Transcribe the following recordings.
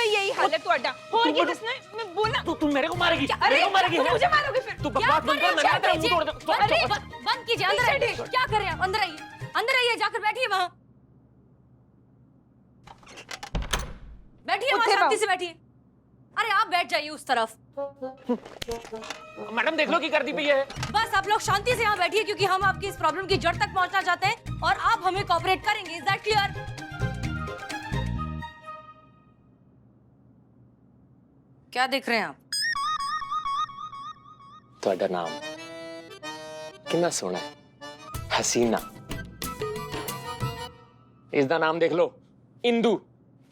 ਦਾ ਹੀ यही हाल है ਤੁਹਾਡਾ। ਹੋਰ ਕੀ ਦੱਸਣਾ ਹੈ? मैं बोलना तू मेरे को मारेगी, अरे मुझे मारोगे फिर? तू बकवास बंद कर, मैं तेरा मुंह तोड़ दूं। अरे बंद कीजिए, अंदर आइए। क्या कर रहे हैं आप? अंदर आइए, अंदर आइए, जाकर बैठिए वहां, बैठिए वहां, शांति से बैठिए। अरे आप बैठ जाइए उस तरफ। मैडम देख लो की कर दी पई है। बस आप लोग शांति से यहाँ बैठिए, क्योंकि हम आपकी इस प्रॉब्लम की जड़ तक पहुंचना चाहते हैं और आप हमें कोऑपरेट करेंगे। Is that clear? क्या देख रहे हैं आप? ਤੁਹਾਡਾ ਨਾਮ कितना सोना है, हसीना। इसका नाम देख लो, इंदू।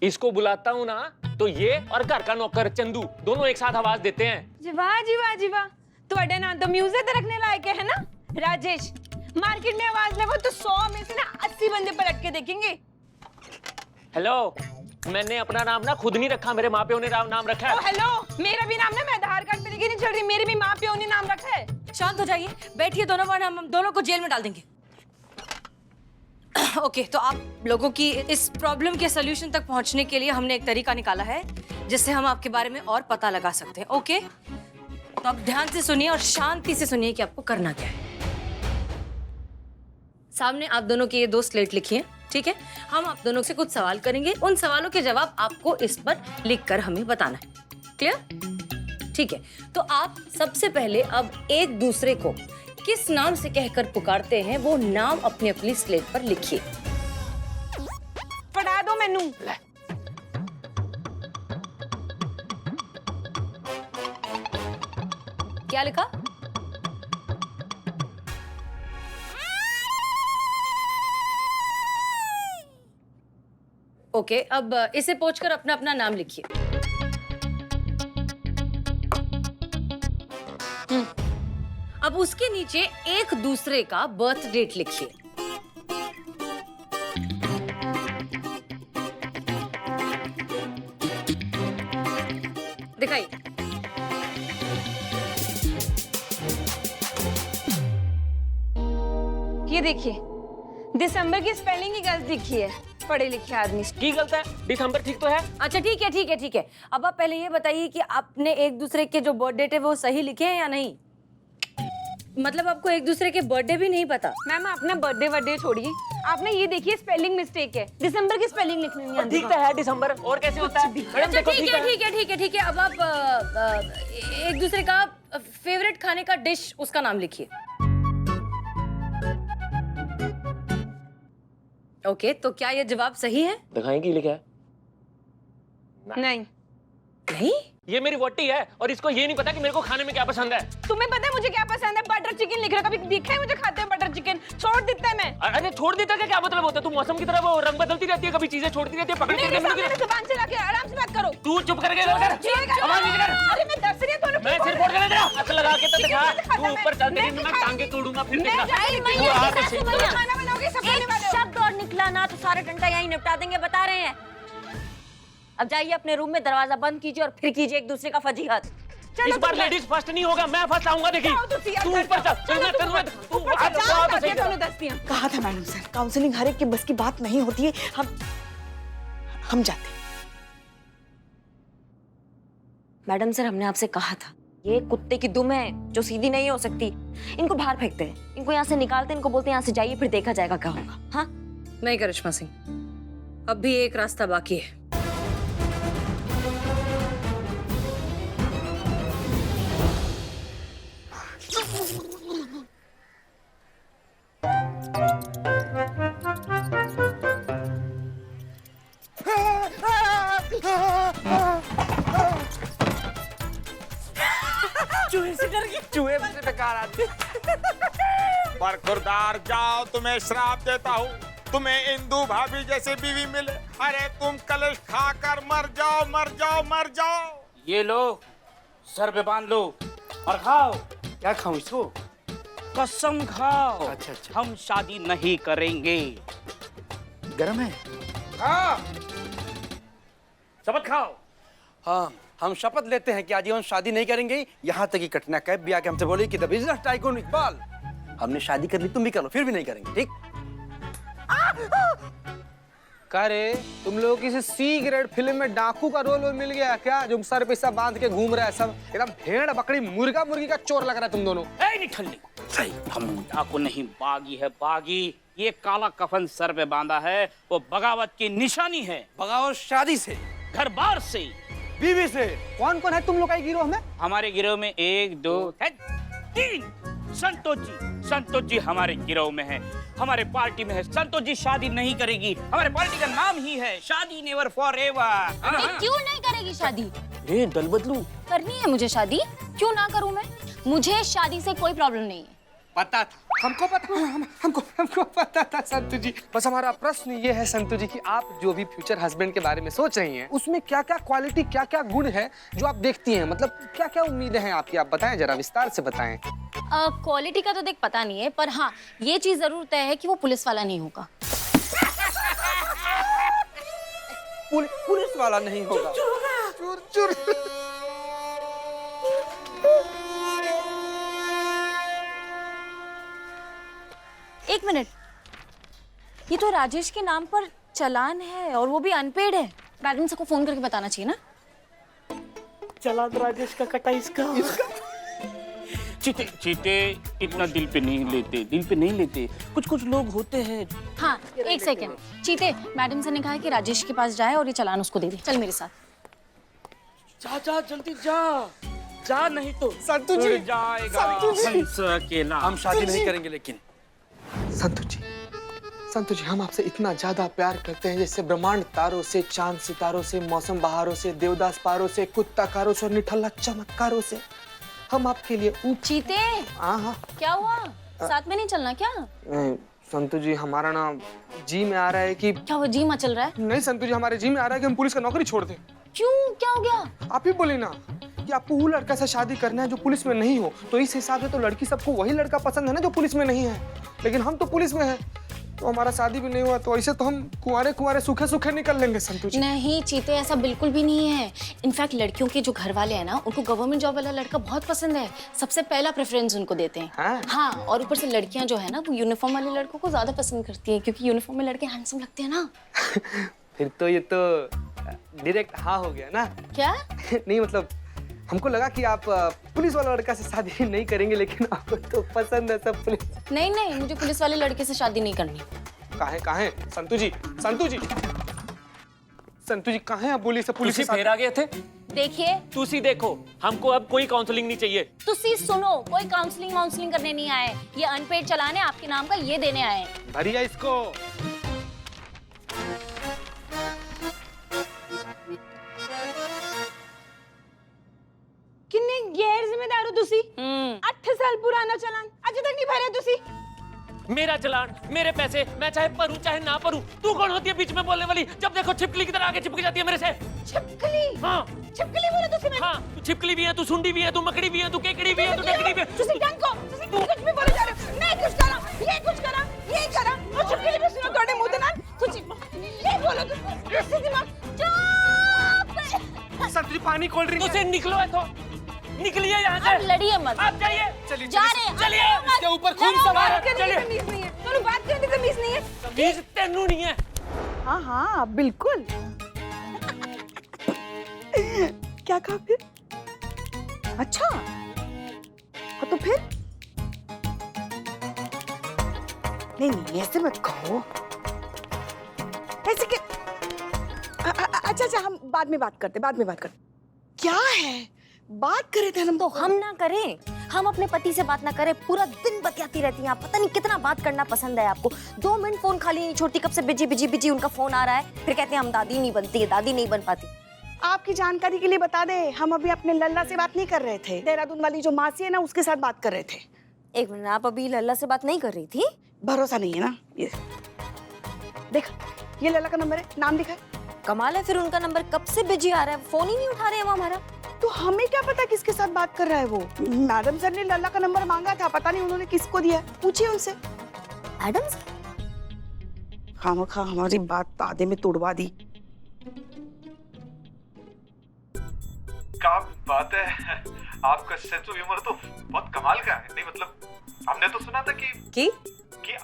इसको बुलाता हूं ना तो ये और घर का नौकर चंदू दोनों एक साथ आवाज देते हैं। जी वाह जी वाह जी वाह, ਤੁਹਾਡਾ नाम तो म्यूजिक रखने लायक है ना राजेश। मार्केट में आवाज लगो तो 100 में से ना 80 बंदे पलट के देखेंगे। हेलो, मैंने अपना नाम ना खुद नहीं रखा, मेरे माँ प्यो ने नाम रखा है। ओ हेलो, मेरा भी नाम ना मैं आधार कार्ड पे लेके नहीं चल रही, मेरे भी माँ प्यो ने नाम रखा है। शांत हो जाइए, बैठिए दोनों, वरना हम दोनों को जेल में डाल देंगे। ओके, तो आप लोगों की इस प्रॉब्लम के सलूशन तक पहुंचने के लिए हमने एक तरीका निकाला है जिससे हम आपके बारे में और पता लगा सकते हैं। ओके, तो आप ध्यान से सुनिए और शांति से सुनिए कि आपको करना क्या है। सामने आप दोनों के ये 2 स्लेट लिखिए, ठीक है? हम आप दोनों से कुछ सवाल करेंगे, उन सवालों के जवाब आपको इस पर लिखकर हमें बताना है। क्लियर? ठीक है, तो आप सबसे पहले अब एक दूसरे को किस नाम से कहकर पुकारते हैं वो नाम अपनी अपनी स्लेट पर लिखिए। पढ़ा दो मैनू। क्या लिखा? ओके, अब इसे पोंछकर अपना अपना नाम लिखिए। अब उसके नीचे एक दूसरे का बर्थ डेट लिखिए। दिखाइए। ये देखिए, दिसंबर की स्पेलिंग ही गलत लिखी है, पढ़े लिखे आदमी की गलत है, दिसंबर ठीक तो है। अच्छा ठीक है, ठीक है, ठीक है। अब आप पहले ये बताइए कि आपने एक दूसरे के जो बर्थ डेट है वो सही लिखे हैं या नहीं? मतलब आपको एक दूसरे के बर्थडे भी नहीं पता? मैम अपना बर्थडे छोड़िए, आपने ये देखिए स्पेलिंग मिस्टेक है, दिसंबर की स्पेलिंग लिखनी नहीं आती। ठीक तो है दिसंबर, और कैसे होता है? अच्छा ठीक है, ठीक है, ठीक है, ठीक है। अब आप एक दूसरे का फेवरेट खाने का डिश, उसका नाम लिखिए। ओके, तो क्या ये जवाब सही है? दिखाएं की लिखा है? नहीं नहीं, ये मेरी वोटी है और इसको ये नहीं पता कि मेरे को खाने में क्या पसंद है। तुम्हें पता है मुझे क्या पसंद है? बटर चिकन लिख रहा, कभी देखा है मुझे खाते हैं बटर चिकन? छोड़ देता है मैं। अरे छोड़ देता है क्या मतलब होता है? तू मौसम की तरह वो रंग बदलती रहती है, कभी चीजें छोड़ती रहती है, पकड़ मेरे सामने जुबान चला के आराम से बात करो। तू चुप करके आवाज नहीं कर। अरे मैं दस रही हूं, मैं सिर फोड़ के तेरा हाथ लगा के तो दिखा, तू ऊपर चल, तेरी मैं टांगे तोड़ूंगा फिर देखना। खाना बनाओगे, सब खाने वाले हो। शब्द और निकला ना तो सारे टंटा यहीं निपटा देंगे, बता रहे हैं। अब जाइए अपने रूम में, दरवाजा बंद कीजिए और फिर कीजिए एक दूसरे का फजीहत। इस बार लेडीज फर्स्ट नहीं होगा, मैं फर्स्ट आऊंगा। देखिए तू ऊपर चल, चल मैं करूंगा, तू आ तो सही। कहा था मैडम सर, काउंसलिंग हर एक की बस की बात नहीं होती है। हम जाते हैं। मैडम सर, हमने आपसे कहा था, ये कुत्ते की दुम है जो सीधी नहीं हो सकती। इनको बाहर फेंकते हैं, इनको यहाँ से निकालते हैं, इनको बोलते हैं यहाँ से जाइए, फिर देखा जाएगा क्या होगा। हाँ नहीं करिश्मा सिंह, अब भी एक रास्ता बाकी है। चूहे से डर गई। चूहे मुझे बेकार आते। पर खुरदार जाओ, तुम्हें श्राप देता हूँ, तुम्हें इंदू भाभी जैसे बीवी मिले। अरे तुम कलेश खाकर मर जाओ, मर जाओ, मर जाओ। ये लो, सर पे बांध लो और खाओ। क्या खाऊं इसको? कसम खाओ। अच्छा, अच्छा। हम शादी नहीं करेंगे। गरम है? हाँ, शपथ खाओ। हाँ, हम शपथ लेते हैं कि आजीवन शादी नहीं करेंगे। यहाँ तक कि कटना कैफ भी आके हमसे बोले कि द बिजनेस टाइकून इकबाल, हमने शादी कर ली, तुम भी कर लो, फिर भी नहीं करेंगे। ठीक? का रे, तुम लोगों की सी ग्रेड फिल्म में डाकू का रोल मिल गया क्या? जो सर पे सब बांध के घूम रहा है, सब एकदम भेड़ बकरी मुर्गा मुर्गी का चोर लग रहा है तुम दोनों। ए निठल्ली, सही हम डाकू नहीं, बागी है बागी। ये काला कफन सर पे बांधा है, वो बगावत की निशानी है। बगावत शादी से, घर बार से, बीवी से। कौन कौन है तुम लोग का गिरोह में? हमारे गिरोह में 1 2 3 संतोष जी हमारे गिरोह में है, हमारे पार्टी में है। संतोष जी शादी नहीं करेगी, हमारे पार्टी का नाम ही है शादी नेवर फॉरएवर। क्यों नहीं करेगी शादी? ए दल बदलू, करनी है मुझे शादी, क्यों ना करूं मैं? मुझे शादी से कोई प्रॉब्लम नहीं है। पता था, हमको पता, हमको पता था संतु जी। बस हमारा प्रश्न ये है संतु जी कि आप जो भी फ्यूचर हस्बैंड के बारे में सोच रही हैं, उसमें क्या क्या क्वालिटी, क्या क्या गुण है जो आप देखती हैं? मतलब क्या क्या उम्मीदें हैं आपकी? आप बताएं, जरा विस्तार से बताएं। क्वालिटी का तो देख पता नहीं है, पर हाँ ये चीज जरूर तय है कि वो पुलिस वाला नहीं होगा। पुलिस वाला नहीं होगा? चुर चुर। एक मिनट, ये तो राजेश के नाम पर चालान है और वो भी अनपेड है। मैडम सबको फोन करके बताना चाहिए ना। चालान राजेश का कटा इसका। चीते इतना दिल पे नहीं लेते, कुछ लोग होते हैं। हाँ एक सेकेंड, चीते मैडम से ने कहा है कि राजेश के पास जाए और ये चालान उसको दे दे। चल मेरे साथ। जा जल्दी जा नहीं तो संतु जी, जाएगा हंस अकेला। हम शादी नहीं करेंगे। लेकिन संतु जी हम आपसे इतना ज्यादा प्यार करते हैं जैसे ब्रह्मांड तारों से, चांद सितारों से, मौसम बहारों से, देवदास पारों से, कुत्ता कारों से और निठल्ला चमत्कारों से। हम आपके लिए चीते हाँ क्या हुआ, साथ में नहीं चलना क्या? संतु जी हमारा ना जी में आ रहा है कि क्या वो जी मचल रहा है? नहीं संतु जी, हमारे जी में आ रहा है कि हम पुलिस का नौकरी छोड़ दें। क्यों, क्या हो गया? आप ही बोले ना कि आपको वो लड़का से शादी करना है जो पुलिस में नहीं हो, तो इस हिसाब से तो लड़की सबको वही लड़का पसंद है ना जो पुलिस में नहीं है। लेकिन हम तो पुलिस में हैं, तो हमारा शादी भी नहीं हुआ, तो ऐसे तो हम कुंवारे सूखे निकल लेंगे संतु जी। नहीं चीते, ऐसा बिल्कुल भी नहीं है। इनफैक्ट लड़कियों के जो घर वाले हैं ना, उनको गवर्नमेंट जॉब वाला लड़का बहुत पसंद है, सबसे पहला प्रेफरेंस उनको देते हैं। हाँ और ऊपर से लड़कियां जो है ना, वो यूनिफॉर्म वाले लड़कों को ज्यादा पसंद करती है, क्योंकि यूनिफॉर्म में लड़के हैंडसम लगते हैं ना। फिर तो ये तो डायरेक्ट हाँ हो गया ना। क्या? नहीं मतलब हमको लगा कि आप पुलिस वाला लड़का से शादी नहीं करेंगे, लेकिन आपको तो पसंद है सब पुलिस। नहीं मुझे पुलिस वाले लड़के से शादी नहीं करनी। काहे संतु जी काहे आप बोली से पुलिस से फेर आ गए थे? देखिए तुसी देखो, हमको अब कोई काउंसलिंग नहीं चाहिए। तुसी सुनो, कोई काउंसलिंग करने नहीं आए, ये अनपेड चलाने आपके नाम का ये देने आए। भरिया इसको। किन्ने गैर जिम्मेदार हो तुसी। 8 साल पुराना चालान अजय तक नहीं भरे तुसी। मेरा चलान, मेरे पैसे, मैं चाहे परूं चाहे ना परूं। तू कौन होती है बीच में बोलने वाली? जब देखो छिपकली की तरह आगे चिपक जाती है मेरे से। छिपकली? हाँ छिपकली बोला तुसी मैं? हाँ, तू छिपकली भी है, तू सुंडी भी है, तू मकड़ी भी है, तू केकड़ी भी है, तू डकड़ी भी है। तुसी डंको, तुसी कुछ भी बोले जा रहे हो। मैं कुछ करा, ये कुछ करा, ये करा और छिपकली भी सुनो तोड़े मुंह ना कुछ ये बोलो तुम। ऐसे दिमाग चुप। संतु जी पानी कोल्ड ड्रिंक। तुझे निकलो है तो निकलिए यहाँ से। अब लड़िए मत। आप जाइए। चलिए जा रहे हैं। चलिए। इसके ऊपर खून सवार है। चलिए। तमीज नहीं है, तोनु बात करने की तमीज नहीं है। तमीज तेनू नहीं है। हाँ बिल्कुल। क्या कहा फिर? अच्छा हाँ तो फिर नहीं ऐसे मत कहो, ऐसे के अच्छा हम बाद में बात करते। क्या है बात करे थे हम तो हम ना करें, हम अपने पति से बात ना करें, पूरा दिन बतियाती रहती हैं आप। पता नहीं कितना बात करना पसंद है आपको। 2 मिनट फोन खाली नहीं छोड़ती, कब से बिजी उनका फोन आ रहा है, फिर कहते हैं हम दादी नहीं बनती है, दादी नहीं बन पाती। आपकी जानकारी के लिए बता दे, हम अभी अपने लल्ला से बात नहीं कर रहे थे, देहरादून वाली जो मासी है ना उसके साथ बात कर रहे थे। एक मिनट, आप अभी लल्ला से बात नहीं कर रही थी? भरोसा नहीं है ना? ये देख, ये लल्ला का नंबर है, नाम लिखा है। कमाल है, फिर उनका नंबर कब से बिजी आ रहा है, फोन ही नहीं उठा रहे हैं वो हमारा। तो हमें क्या पता किसके साथ बात कर रहा है वो? मैडम सर ने लल्ला का नंबर मांगा था, पता नहीं उन्होंने किसको दिया, पूछिए उनसे। Madam sir? खामखा हमारी बात आधे में तोड़वा दी। क्या बात है, आपका सेंस ऑफ ह्यूमर तो बहुत कमाल का है। नहीं मतलब हमने तो सुना था कि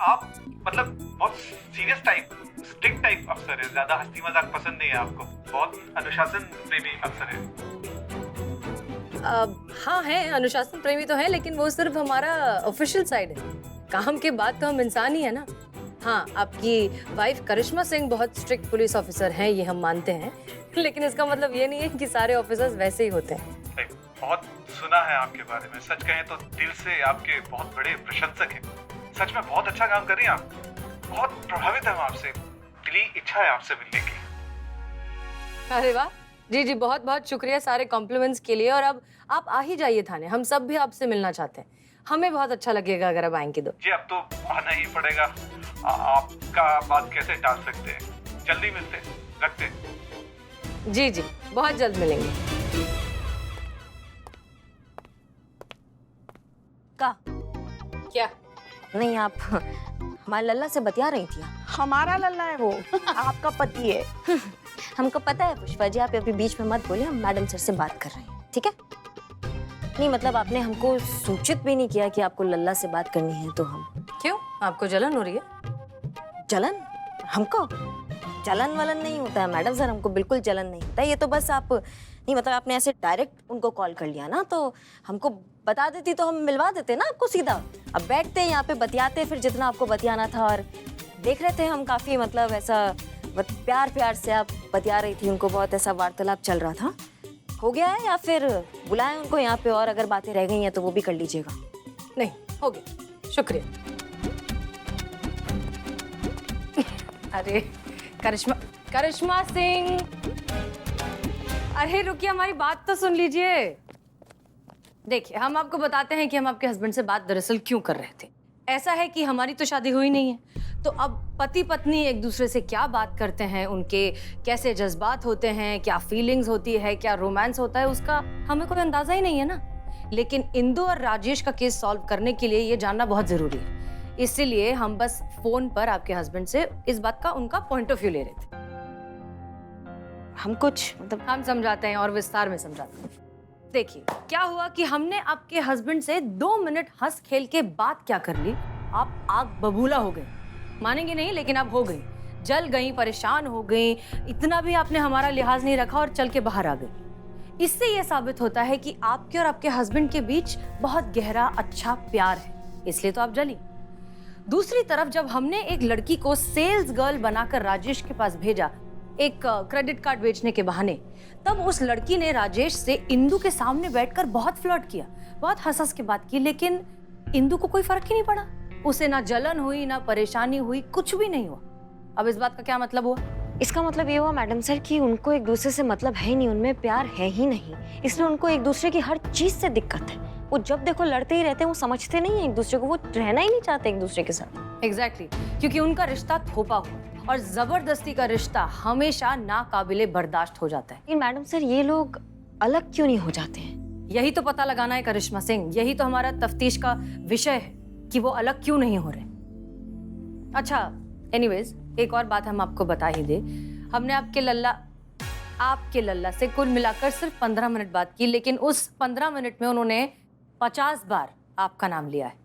आप मतलब बहुत सीरियस टाइप, स्ट्रिक्ट टाइप अफसर है, ज्यादा हंसी मजाक पसंद नहीं है आपको, बहुत अनुशासन प्रेमी अफसर है। हाँ है, अनुशासन प्रेमी तो है, लेकिन वो सिर्फ हमारा ऑफिशियल साइड है। काम के बाद तो हम इंसान ही है ना। हाँ, आपकी वाइफ करिश्मा सिंह बहुत स्ट्रिक्ट पुलिस ऑफिसर हैं, ये हम मानते हैं, लेकिन इसका मतलब ये नहीं है कि सारे ऑफिसर्स वैसे ही होते हैं। बहुत सुना है आपके बारे में, सच कहें तो दिल से आपके बहुत बड़े प्रशंसक हैं। सच में बहुत अच्छा काम कर रही हैं आप, बहुत प्रभावित है हम आपसे, दिली इच्छा है आपसे मिलने की। अरे वाह, जी जी, बहुत बहुत शुक्रिया सारे कॉम्प्लीमेंट्स के लिए। और अब आप आ ही जाइए थाने, हम सब भी आपसे मिलना चाहते हैं। हमें बहुत अच्छा लगेगा अगर आप आएंगे तो। जी अब तो आना ही पड़ेगा, आपका बात कैसे टाल सकते हैं। जल्दी मिलते हैं, रखते हैं। जी जी, बहुत जल्द मिलेंगे। का क्या? नहीं, आप हमारे लल्ला से बतिया रही थी। हमारा लल्ला है वो, आपका पति है। हमको पता है पुष्पा जी, आप अभी बीच में मत बोलिए, हम मैडम सर से बात कर रहे हैं, ठीक है? नहीं मतलब आपने हमको सूचित भी नहीं किया कि आपको लल्ला से बात करनी है, तो हम। क्यों, आपको जलन हो रही है? जलन? हमको जलन वलन नहीं होता है मैडम सर, हमको बिल्कुल जलन नहीं होता है। ये तो बस आप नहीं मतलब आपने ऐसे डायरेक्ट उनको कॉल कर लिया ना, तो हमको बता देती तो हम मिलवा देते ना आपको सीधा। अब बैठते यहाँ पे बतियाते, फिर जितना आपको बतियाना था, और देख रहे थे हम काफी मतलब ऐसा प्यार प्यार से आप बतिया रही थी उनको, बहुत ऐसा वार्तालाप चल रहा था। हो गया है या फिर बुलाएं उनको यहाँ पे, और अगर बातें रह गई हैं तो वो भी कर लीजिएगा। नहीं, हो गया, शुक्रिया। अरे करिश्मा सिंह, अरे रुकिए, हमारी बात तो सुन लीजिए। देखिए, हम आपको बताते हैं कि हम आपके हस्बैंड से बात दरअसल क्यों कर रहे थे। ऐसा है कि हमारी तो शादी हुई नहीं है, तो अब पति पत्नी एक दूसरे से क्या बात करते हैं, उनके कैसे जज्बात होते हैं, क्या फीलिंग्स होती है, क्या रोमांस होता है, उसका हमें कोई अंदाजा ही नहीं है ना। लेकिन इंदु और राजेश का केस सॉल्व करने के लिए ये जानना बहुत जरूरी है। इसीलिए हम बस फोन पर आपके हस्बैंड से इस बात का उनका पॉइंट ऑफ व्यू ले रहे थे। हम कुछ मतलब हम समझाते हैं और विस्तार में समझाते हैं। देखिए, क्या हुआ कि हमने आपके हस्बैंड से 2 मिनट हंस खेल के बात क्या कर ली, आप आग बबूला हो गए। मानेंगे नहीं, लेकिन आप हो गई, जल गई, परेशान हो गई। इतना भी आपने हमारा लिहाज नहीं रखा और चल के बाहर आ गई। इससे यह साबित होता है कि आपके और आपके हस्बैंड के बीच बहुत गहरा अच्छा प्यार है, इसलिए तो आप जली। दूसरी तरफ जब हमने एक लड़की को सेल्स गर्ल बनाकर राजेश के पास भेजा, एक क्रेडिट कार्ड बेचने के बहाने, तब उस लड़की ने राजेश से इंदु के सामने बैठकर बहुत फ्लर्ट किया, बहुत हंस-हंस के बात की, लेकिन इंदु को कोई फर्क ही नहीं पड़ा। उसे ना जलन हुई, ना परेशानी हुई, कुछ भी नहीं हुआ। अब इस बात का क्या मतलब हुआ? इसका मतलब ये हुआ मैडम सर कि उनको एक दूसरे से मतलब है ही नहीं, उनमें प्यार है ही नहीं, इसलिए उनको एक दूसरे की हर चीज से दिक्कत है। वो जब देखो लड़ते ही रहते हैं, वो समझते नहीं है एक दूसरे को, वो रहना ही नहीं चाहते एक दूसरे के साथ। एग्जैक्टली, क्योंकि उनका रिश्ता थोपा हुआ, और जबरदस्ती का रिश्ता हमेशा नाकाबिले बर्दाश्त हो जाता है। लेकिन मैडम सर ये लोग अलग क्यों नहीं हो जाते हैं? यही तो पता लगाना है करिश्मा सिंह, यही तो हमारा तफ्तीश का विषय है कि वो अलग क्यों नहीं हो रहे। अच्छा, एनीवेज, एक और बात हम आपको बता ही दे, हमने आपके लल्ला से कुल मिलाकर सिर्फ 15 मिनट बात की, लेकिन उस 15 मिनट में उन्होंने 50 बार आपका नाम लिया है।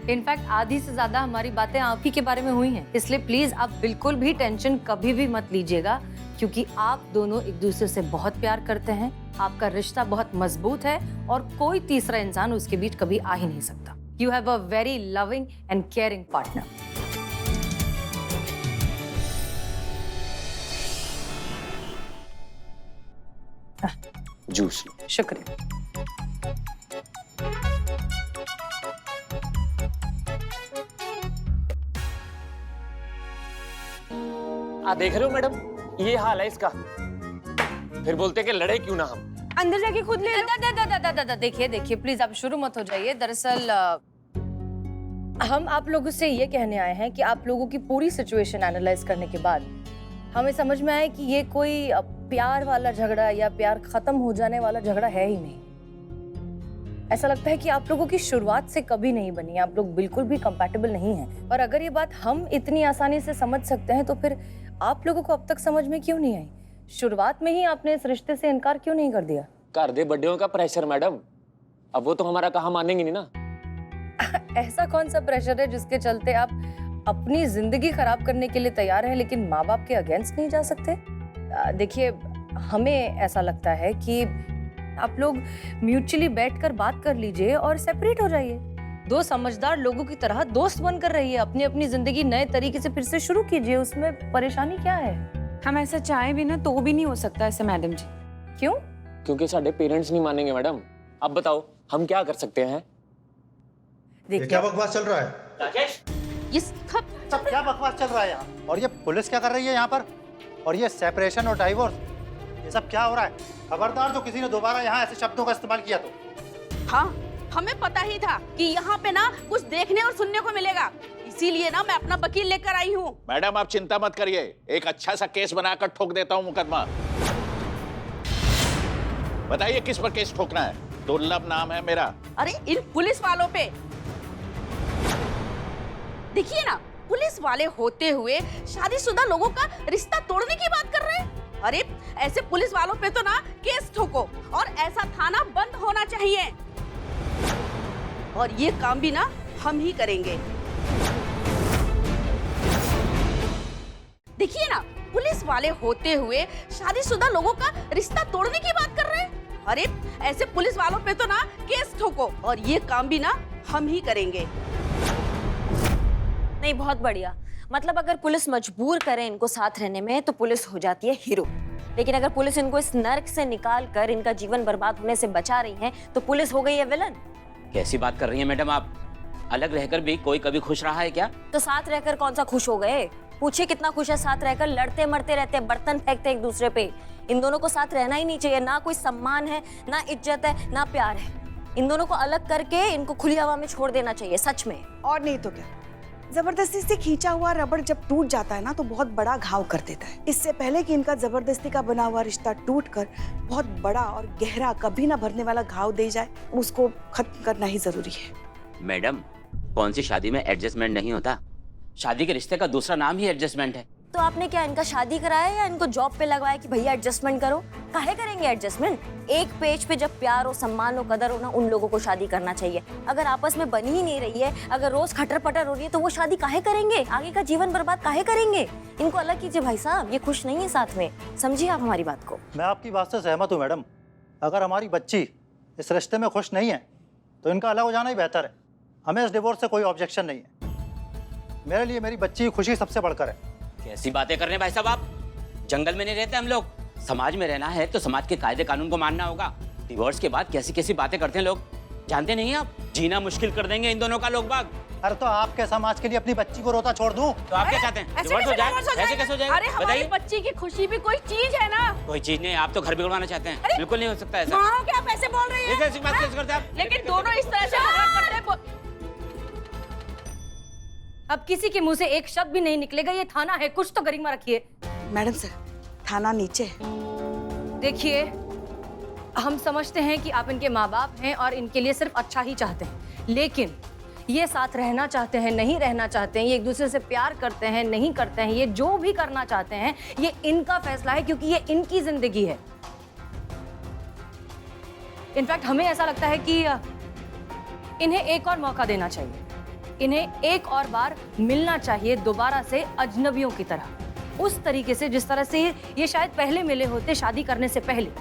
इनफैक्ट आधी से ज्यादा हमारी बातें आप ही के बारे में हुई हैं, इसलिए प्लीज आप बिल्कुल भी टेंशन कभी भी मत लीजिएगा, क्योंकि आप दोनों एक दूसरे से बहुत प्यार करते हैं, आपका रिश्ता बहुत मजबूत है और कोई तीसरा इंसान उसके बीच कभी आ ही नहीं सकता। You have a very loving and caring partner. Juice. शुक्रिया। देख रहे हो मैडम, ये हाल है इसका। फिर बोलते कि लड़े क्यों ना हम। अंदर जाके खुद ले लो। देखिए प्लीज आप शुरू मत हो जाइए। दरअसल हम आप लोगों से ये कहने आए हैं कि आप लोगों की पूरी सिचुएशन एनालाइज करने के बाद हमें समझ में आया कि ये कोई प्यार वाला झगड़ा या प्यार खत्म हो जाने वाला झगड़ा है ही नहीं। ऐसा लगता है कि आप लोगों की शुरुआत से कभी नहीं बनी, आप लोग बिल्कुल भी कंपैटिबल नहीं हैं। और अगर ये बात हम इतनी आसानी से समझ सकते हैं तो फिर आप लोगों को अब तक समझ में क्यों नहीं आई? शुरुआत में ही आपने इस रिश्ते से इनकार क्यों नहीं कर दिया? कर दे बड्डेयों का प्रेशर मैडम, अब वो तो हमारा कहा मानेंगे नहीं ना। ऐसा कौन सा प्रेशर है जिसके चलते आप अपनी जिंदगी खराब करने के लिए तैयार हैं लेकिन माँ बाप के अगेंस्ट नहीं जा सकते? देखिए, हमें ऐसा लगता है कि आप लोग म्यूचुअली बैठकर बात कर लीजिए और सेपरेट हो जाइए। दो समझदार लोगों की तरह दोस्त बनकर रहिए, अपनी अपनी जिंदगी नए तरीके से फिर से शुरू कीजिए। उसमें परेशानी क्या है? हम ऐसा चाहे भी ना तो भी नहीं हो सकता ऐसे मैडम जी। क्यों? क्योंकि साढ़े पेरेंट्स नहीं मानेंगे मैडम। अब बताओ हम क्या कर सकते हैं? ये क्या बकवास चल रहा है? राजेश, ये सब क्या बकवास चल रहा है यहाँ? और ये पुलिस क्या कर रही है यहाँ पर? और ये सेपरेशन और डाइवोर्स, ये सब क्या हो रहा है? खबरदार जो किसी ने दोबारा यहाँ ऐसे शब्दों का इस्तेमाल किया तो। हाँ, हमें पता ही था कि यहाँ पे ना कुछ देखने और सुनने को मिलेगा, इसीलिए ना मैं अपना वकील लेकर आई हूँ। मैडम आप चिंता मत करिए, एक अच्छा सा केस बनाकर ठोक देता हूँ मुकदमा। बताइए किस पर केस ठोकना है? दुर्लभ नाम है मेरा। अरे इन पुलिस वालों पे। देखिए ना, पुलिस वाले होते हुए शादीशुदा लोगों का रिश्ता तोड़ने की बात कर रहे हैं। अरे ऐसे पुलिस वालों पे तो ना केस ठोको और ऐसा थाना बंद होना चाहिए। और ये काम भी ना हम ही करेंगे। देखिए ना, पुलिस वाले होते हुए शादीशुदा लोगों का रिश्ता तोड़ने की बात कर रहे हैं। अरे ऐसे पुलिस वालों पे तो ना केस ठोको और ये काम भी ना हम ही करेंगे। नहीं, बहुत बढ़िया। मतलब अगर पुलिस मजबूर करे इनको साथ रहने में तो पुलिस हो जाती है हीरो, लेकिन अगर पुलिस इनको इस नर्क से निकाल कर इनका जीवन बर्बाद होने से बचा रही है तो पुलिस हो गई है विलन। कैसी बात कर रही हैं मैडम आप? अलग रहकर भी कोई कभी खुश रहा है क्या? तो साथ रहकर कौन सा खुश हो गए? पूछिए कितना खुश है साथ रहकर। लड़ते मरते रहते, बर्तन फेंकते एक दूसरे पे। इन दोनों को साथ रहना ही नहीं चाहिए। ना कोई सम्मान है, ना इज्जत है, ना प्यार है। इन दोनों को अलग करके इनको खुली हवा में छोड़ देना चाहिए, सच में। और नहीं तो क्या, जबरदस्ती से खींचा हुआ रबड़ जब टूट जाता है ना तो बहुत बड़ा घाव कर देता है। इससे पहले कि इनका जबरदस्ती का बना हुआ रिश्ता टूटकर बहुत बड़ा और गहरा, कभी ना भरने वाला घाव दे जाए, उसको खत्म करना ही जरूरी है। मैडम, कौन सी शादी में एडजस्टमेंट नहीं होता? शादी के रिश्ते का दूसरा नाम ही एडजस्टमेंट है। तो आपने क्या इनका शादी कराया या इनको जॉब पे लगवाया कि भैया एडजस्टमेंट करो? काहे करेंगे एडजस्टमेंट? एक पेज पे जब प्यार हो, सम्मान हो, कदर हो ना, उन लोगों को शादी करना चाहिए। अगर आपस में बनी ही नहीं रही है, अगर रोज खटर पटर हो रही है तो वो शादी काहे करेंगे? आगे का जीवन बर्बाद काहे करेंगे? इनको अलग कीजिए भाई साहब, ये खुश नहीं है साथ में। समझिए आप हमारी बात को। मैं आपकी बात से सहमत हूँ मैडम। अगर हमारी बच्ची इस रिश्ते में खुश नहीं है तो इनका अलग हो जाना ही बेहतर है। हमें इस डिवोर्स से कोई ऑब्जेक्शन नहीं है। मेरे लिए मेरी बच्ची की खुशी सबसे बढ़कर है। कैसी बातें कर रहे हैं भाई साहब आप? जंगल में नहीं रहते हम लोग, समाज में रहना है तो समाज के कायदे कानून को मानना होगा। डिवोर्स के बाद कैसी कैसी बातें करते हैं लोग, जानते नहीं आप? जीना मुश्किल कर देंगे इन दोनों का लोग बाग। अरे तो आपके समाज के लिए अपनी बच्ची को रोता छोड़ दूं? तो आप क्या चाहते हैं? डिवोर्स हो जाए? ऐसे कैसे हो जाएगा? अरे हमारी बच्ची की खुशी भी कोई चीज है ना। कोई चीज नहीं, आप तो घर बिगड़वाना चाहते हैं। बिल्कुल नहीं हो सकता ऐसा। माँ क्या आप ऐसे बोल रही ये हैं? कैसी बात कैसे करते हैं आप? लेकिन दोनों इस तरह से झगड़ा करते हैं। अब किसी के मुंह से एक शब्द भी नहीं निकलेगा। ये थाना है, कुछ तो गरिमा रखिए। मैडम सर, थाना नीचे है। देखिए, हम समझते हैं कि आप इनके माँ बाप हैं और इनके लिए सिर्फ अच्छा ही चाहते हैं, लेकिन ये साथ रहना चाहते हैं, नहीं रहना चाहते हैं, ये एक दूसरे से प्यार करते हैं, नहीं करते हैं, ये जो भी करना चाहते हैं ये इनका फैसला है, क्योंकि ये इनकी जिंदगी है। इनफैक्ट हमें ऐसा लगता है कि इन्हें एक और मौका देना चाहिए। इन्हें एक और बार मिलना चाहिए दोबारा से, अजनबियों की तरह। उस तरीके से जिस तरह से ये शायद पहले मिले होते शादी करने से पहले,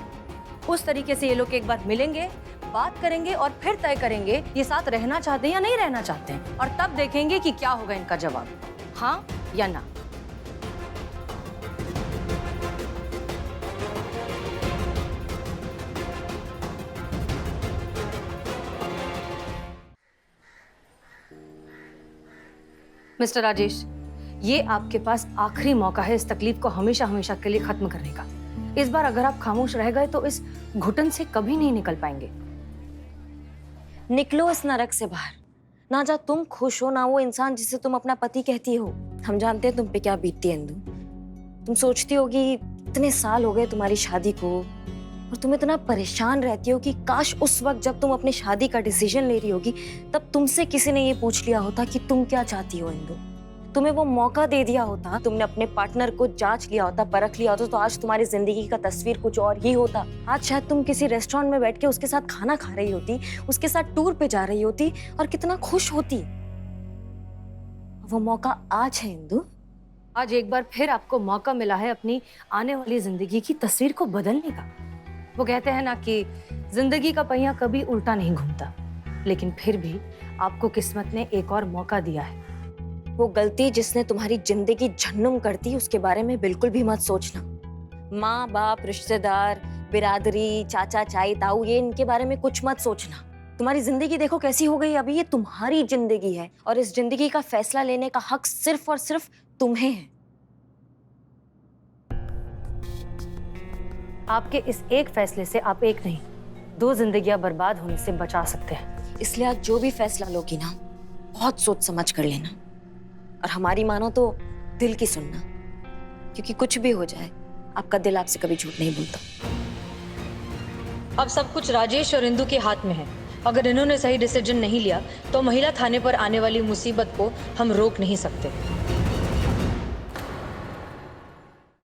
उस तरीके से ये लोग एक बार मिलेंगे, बात करेंगे और फिर तय करेंगे ये साथ रहना चाहते हैं या नहीं रहना चाहते हैं। और तब देखेंगे कि क्या होगा इनका जवाब, हाँ या ना। मिस्टर राजेश, ये आपके पास आखिरी मौका है इस तकलीफ को हमेशा हमेशा के लिए खत्म करने का। इस बार अगर आप खामोश रह गए तो इस घुटन से कभी नहीं निकल पाएंगे। निकलो इस नरक से बाहर। ना जा तुम खुश हो, ना वो इंसान जिसे तुम अपना पति कहती हो। हम जानते हैं तुम पे क्या बीतती है इंदु। तुम सोचती होगी इतने साल हो गए तुम्हारी शादी को और तुम इतना परेशान रहती हो कि काश उस वक्त जब तुम अपनी शादी का डिसीजन ले रही होगी तब तुमसे किसी ने ये पूछ लिया होता कि तुम क्या चाहती हो इंदु। तुम्हें वो मौका दे दिया होता, तुमने अपने पार्टनर को जांच लिया होता, परख लिया होता, तो आज तुम्हारी जिंदगी का तस्वीर कुछ और ही होता। आज शायद तुम किसी रेस्टोरेंट में बैठ के उसके साथ खाना खा रही होती, उसके साथ टूर पे जा रही होती और कितना खुश होती। वो मौका आज है इंदु। आज एक बार फिर आपको मौका मिला है अपनी आने वाली जिंदगी की तस्वीर को बदलने का। वो कहते हैं ना कि जिंदगी का पहिया कभी उल्टा नहीं घूमता, लेकिन फिर भी आपको किस्मत ने एक और मौका दिया है। वो गलती जिसने तुम्हारी जिंदगी जहन्नुम कर दी उसके बारे में बिल्कुल भी मत सोचना। माँ बाप, रिश्तेदार, बिरादरी, चाचा चाई ताऊ, ये इनके बारे में कुछ मत सोचना। तुम्हारी जिंदगी देखो कैसी हो गई अभी। ये तुम्हारी जिंदगी है और इस जिंदगी का फैसला लेने का हक सिर्फ और सिर्फ तुम्हें है। आपके इस एक फैसले से आप एक नहीं 2 जिंदगियां बर्बाद होने से बचा सकते हैं। इसलिए आज जो भी फैसला लोगी ना, बहुत सोच समझ कर लेना और हमारी मानो तो दिल की सुनना, क्योंकि कुछ भी हो जाए आपका दिल आपसे कभी झूठ नहीं बोलता। अब सब कुछ राजेश और इंदु के हाथ में है। अगर इन्होंने सही डिसीजन नहीं लिया तो महिला थाने पर आने वाली मुसीबत को हम रोक नहीं सकते।